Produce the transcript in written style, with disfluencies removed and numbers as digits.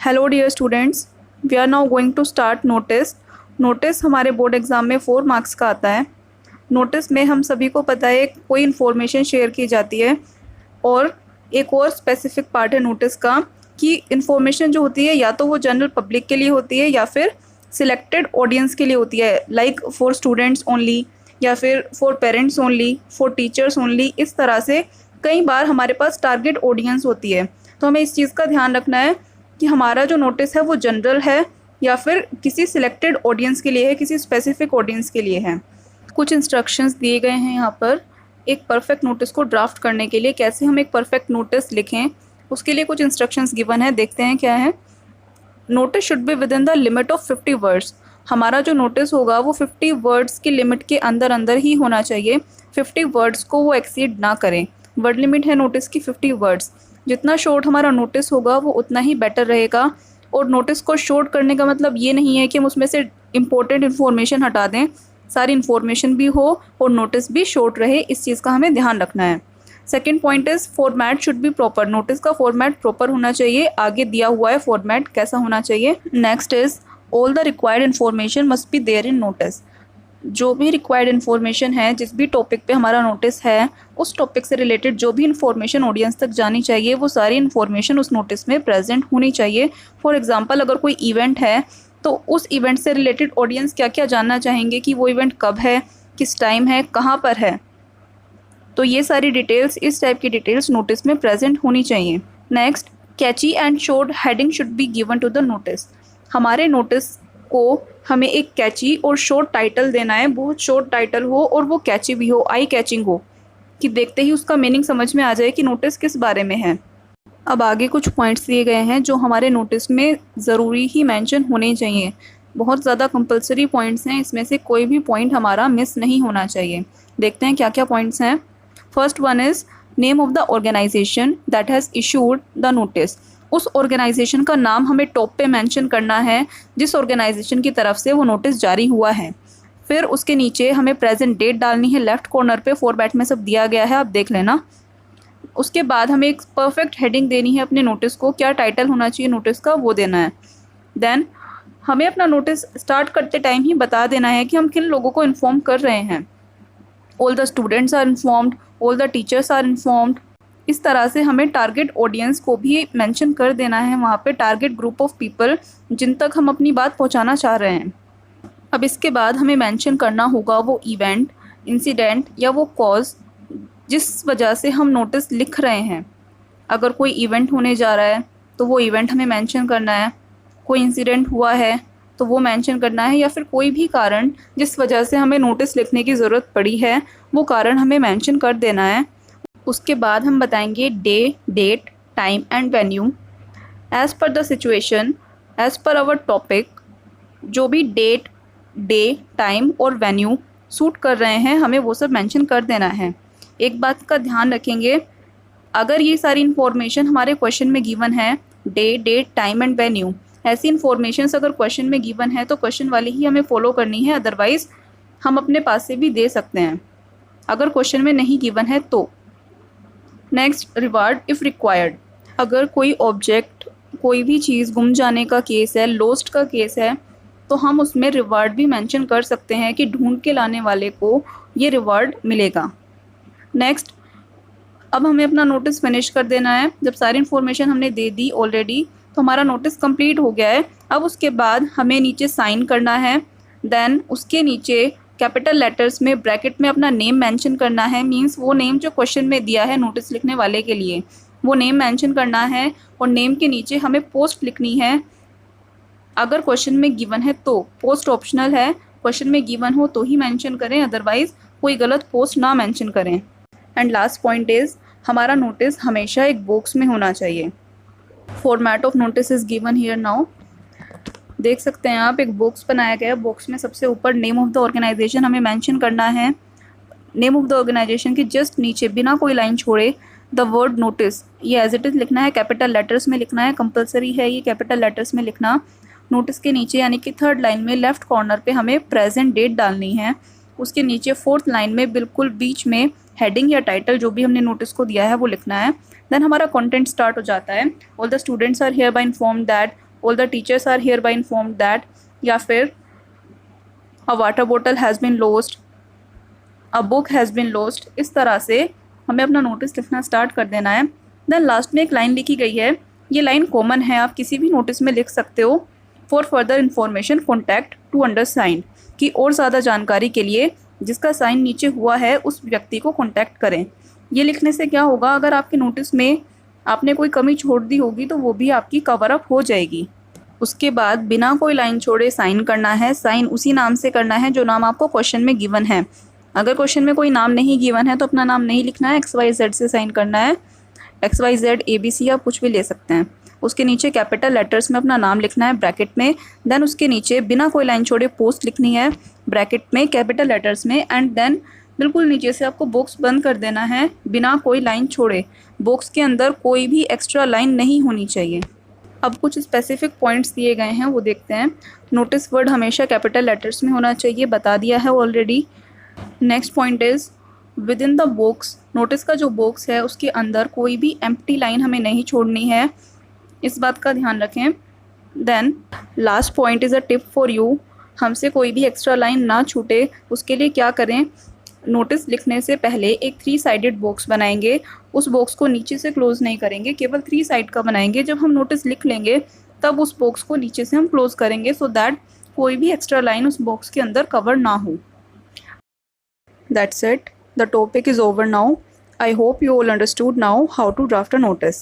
Hello dear students, we are now going to start notice. Notice हमारे board exam में 4 marks का आता है। नोटिस में हम सभी को पता है कोई इन्फॉर्मेशन शेयर की जाती है और एक और स्पेसिफिक पार्ट है नोटिस का कि इन्फॉर्मेशन जो होती है या तो वो जनरल पब्लिक के लिए होती है या फिर सिलेक्टेड ऑडियंस के लिए होती है, लाइक फॉर स्टूडेंट्स ओनली या फिर for parents only, for teachers only. इस तरह से कई बार हमारे पास टारगेट ऑडियंस होती है, तो हमें इस चीज़ का ध्यान रखना है कि हमारा जो नोटिस है वो जनरल है या फिर किसी सिलेक्टेड ऑडियंस के लिए है, किसी स्पेसिफिक ऑडियंस के लिए है। कुछ इंस्ट्रक्शंस दिए गए हैं यहाँ पर एक परफेक्ट नोटिस को ड्राफ्ट करने के लिए। कैसे हम एक परफेक्ट नोटिस लिखें, उसके लिए कुछ इंस्ट्रक्शंस गिवन है, देखते हैं क्या है। Notice should be with in the limit of 50 words. हमारा जो नोटिस होगा वो 50 वर्ड्स की लिमिट के अंदर अंदर ही होना चाहिए। 50 वर्ड्स को वो एक्सीड ना करें। वर्ड लिमिट है नोटिस की 50 वर्ड्स। जितना शॉर्ट हमारा नोटिस होगा वो उतना ही बेटर रहेगा। और नोटिस को शॉर्ट करने का मतलब ये नहीं है कि हम उसमें से इम्पोर्टेंट इन्फॉर्मेशन हटा दें। सारी इन्फॉर्मेशन भी हो और नोटिस भी शॉर्ट रहे, इस चीज़ का हमें ध्यान रखना है। Second point is format should be proper. Notice का फॉर्मेट प्रॉपर होना चाहिए, आगे दिया हुआ है फॉर्मेट कैसा होना चाहिए। Next is all the required information must be there in notice. जो भी रिक्वायर्ड इन्फॉर्मेशन है, जिस भी टॉपिक पे हमारा नोटिस है, उस टॉपिक से रिलेटेड जो भी इन्फॉर्मेशन ऑडियंस तक जानी चाहिए वो सारी इन्फॉर्मेशन उस नोटिस में प्रेजेंट होनी चाहिए। फॉर एग्जांपल, अगर कोई इवेंट है तो उस इवेंट से रिलेटेड ऑडियंस क्या क्या जानना चाहेंगे कि वो इवेंट कब है, किस टाइम है, कहाँ पर है, तो ये सारी डिटेल्स, इस टाइप की डिटेल्स नोटिस में प्रेजेंट होनी चाहिए। Next, catchy and short heading should be given to the notice. हमारे नोटिस को हमें एक कैची और शॉर्ट टाइटल देना है। बहुत शॉर्ट टाइटल हो और वो कैची भी हो, आई कैचिंग हो, कि देखते ही उसका मीनिंग समझ में आ जाए कि नोटिस किस बारे में है। अब आगे कुछ पॉइंट्स दिए गए हैं जो हमारे नोटिस में ज़रूरी ही मेंशन होने चाहिए। बहुत ज़्यादा कंपलसरी पॉइंट्स हैं, इसमें से कोई भी पॉइंट हमारा मिस नहीं होना चाहिए। देखते हैं क्या क्या पॉइंट्स हैं। First one is name of the organisation that has issued the notice. उस ऑर्गेनाइजेशन का नाम हमें टॉप पे मेंशन करना है जिस ऑर्गेनाइजेशन की तरफ से वो नोटिस जारी हुआ है। फिर उसके नीचे हमें प्रेजेंट डेट डालनी है, लेफ्ट कॉर्नर पे फॉर्मेट में सब दिया गया है, आप देख लेना। उसके बाद हमें एक परफेक्ट हेडिंग देनी है अपने नोटिस को, क्या टाइटल होना चाहिए नोटिस का वो देना है। देन हमें अपना नोटिस स्टार्ट करते टाइम ही बता देना है कि हम किन लोगों को इन्फॉर्म कर रहे हैं। All the students are informed, all the teachers are informed. इस तरह से हमें टारगेट ऑडियंस को भी मेंशन कर देना है वहाँ पे, टारगेट ग्रुप ऑफ पीपल जिन तक हम अपनी बात पहुँचाना चाह रहे हैं। अब इसके बाद हमें मेंशन करना होगा वो इवेंट, इंसिडेंट या वो कॉज जिस वजह से हम नोटिस लिख रहे हैं। अगर कोई इवेंट होने जा रहा है तो वो इवेंट हमें मेंशन करना है, कोई इंसिडेंट हुआ है तो वो मेंशन करना है, या फिर कोई भी कारण जिस वजह से हमें नोटिस लिखने की ज़रूरत पड़ी है वो कारण हमें मेंशन कर देना है। उसके बाद हम बताएंगे day, date, time and venue as per the situation, as per our topic. जो भी डेट, डे, टाइम और वेन्यू सूट कर रहे हैं हमें वो सब मेंशन कर देना है। एक बात का ध्यान रखेंगे, अगर ये सारी इन्फॉर्मेशन हमारे क्वेश्चन में गिवन है, day, date, time and venue, ऐसी इन्फॉर्मेशन अगर क्वेश्चन में गिवन है तो क्वेश्चन वाली ही हमें फॉलो करनी है, अदरवाइज़ हम अपने पास से भी दे सकते हैं अगर क्वेश्चन में नहीं गिवन है तो। Next, reward if required. अगर कोई ऑब्जेक्ट, कोई भी चीज़ गुम जाने का केस है, लॉस्ट का केस है, तो हम उसमें रिवार्ड भी मेंशन कर सकते हैं कि ढूंढ के लाने वाले को ये रिवार्ड मिलेगा। नेक्स्ट, अब हमें अपना नोटिस फिनिश कर देना है। जब सारी इन्फॉर्मेशन हमने दे दी ऑलरेडी तो हमारा नोटिस कंप्लीट हो गया है। अब उसके बाद हमें नीचे साइन करना है। देन उसके नीचे कैपिटल लेटर्स में ब्रैकेट में अपना नेम मेंशन करना है, मींस वो नेम जो क्वेश्चन में दिया है नोटिस लिखने वाले के लिए वो नेम मेंशन करना है। और नेम के नीचे हमें पोस्ट लिखनी है। अगर क्वेश्चन में गिवन है तो, पोस्ट ऑप्शनल है, क्वेश्चन में गिवन हो तो ही मेंशन करें, अदरवाइज कोई गलत पोस्ट ना मेंशन करें। एंड लास्ट पॉइंट इज़ हमारा नोटिस हमेशा एक बॉक्स में होना चाहिए। Format of notice is given here now. देख सकते हैं आप, एक बॉक्स बनाया गया है। बॉक्स में सबसे ऊपर नेम ऑफ द ऑर्गेनाइजेशन हमें मेंशन करना है। नेम ऑफ द ऑर्गेनाइजेशन के जस्ट नीचे बिना कोई लाइन छोड़े द वर्ड नोटिस, ये एज इट इज़ लिखना है, कैपिटल लेटर्स में लिखना है, कंपलसरी है ये कैपिटल लेटर्स में लिखना। नोटिस के नीचे यानी कि थर्ड लाइन में लेफ्ट कॉर्नर पे हमें प्रेजेंट डेट डालनी है। उसके नीचे फोर्थ लाइन में बिल्कुल बीच में हेडिंग या टाइटल जो भी हमने नोटिस को दिया है वो लिखना है। देन हमारा कंटेंट स्टार्ट हो जाता है। All the students are hereby informed that all the teachers are hereby informed that, या फिर a water bottle has been lost, a book has been lost. इस तरह से हमें अपना नोटिस लिखना स्टार्ट कर देना है। देन लास्ट में एक लाइन लिखी गई है, ये लाइन कॉमन है, आप किसी भी नोटिस में लिख सकते हो। For further information contact to undersign, कि और ज़्यादा जानकारी के लिए जिसका साइन नीचे हुआ है उस व्यक्ति को कॉन्टैक्ट करें। ये लिखने से क्या होगा, अगर आपके नोटिस में आपने कोई कमी छोड़ दी होगी तो वो भी आपकी कवर अप हो जाएगी। उसके बाद बिना कोई लाइन छोड़े साइन करना है। साइन उसी नाम से करना है जो नाम आपको क्वेश्चन में गिवन है। अगर क्वेश्चन में कोई नाम नहीं गिवन है तो अपना नाम नहीं लिखना है, XYZ से साइन करना है। XYZ ABC आप कुछ भी ले सकते हैं। उसके नीचे कैपिटल लेटर्स में अपना नाम लिखना है ब्रैकेट में। देन उसके नीचे बिना कोई लाइन छोड़े पोस्ट लिखनी है ब्रैकेट में कैपिटल लेटर्स में। एंड देन बिल्कुल नीचे से आपको बॉक्स बंद कर देना है बिना कोई लाइन छोड़े। बॉक्स के अंदर कोई भी एक्स्ट्रा लाइन नहीं होनी चाहिए। अब कुछ स्पेसिफिक पॉइंट्स दिए गए हैं वो देखते हैं। नोटिस वर्ड हमेशा कैपिटल लेटर्स में होना चाहिए, बता दिया है already. Next point is with in the box, notice का जो बॉक्स है उसके अंदर कोई भी एम्प्टी लाइन हमें नहीं छोड़नी है, इस बात का ध्यान रखें। Then last point is a tip for you, हमसे कोई भी एक्स्ट्रा लाइन ना छूटे उसके लिए क्या करें, नोटिस लिखने से पहले एक 3 साइडेड बॉक्स बनाएंगे। उस बॉक्स को नीचे से क्लोज नहीं करेंगे, केवल 3 साइड का बनाएंगे। जब हम नोटिस लिख लेंगे तब उस बॉक्स को नीचे से हम क्लोज करेंगे सो दैट कोई भी एक्स्ट्रा लाइन उस बॉक्स के अंदर कवर ना हो। That's it. The topic is over now. I hope you all understood now how to draft a notice.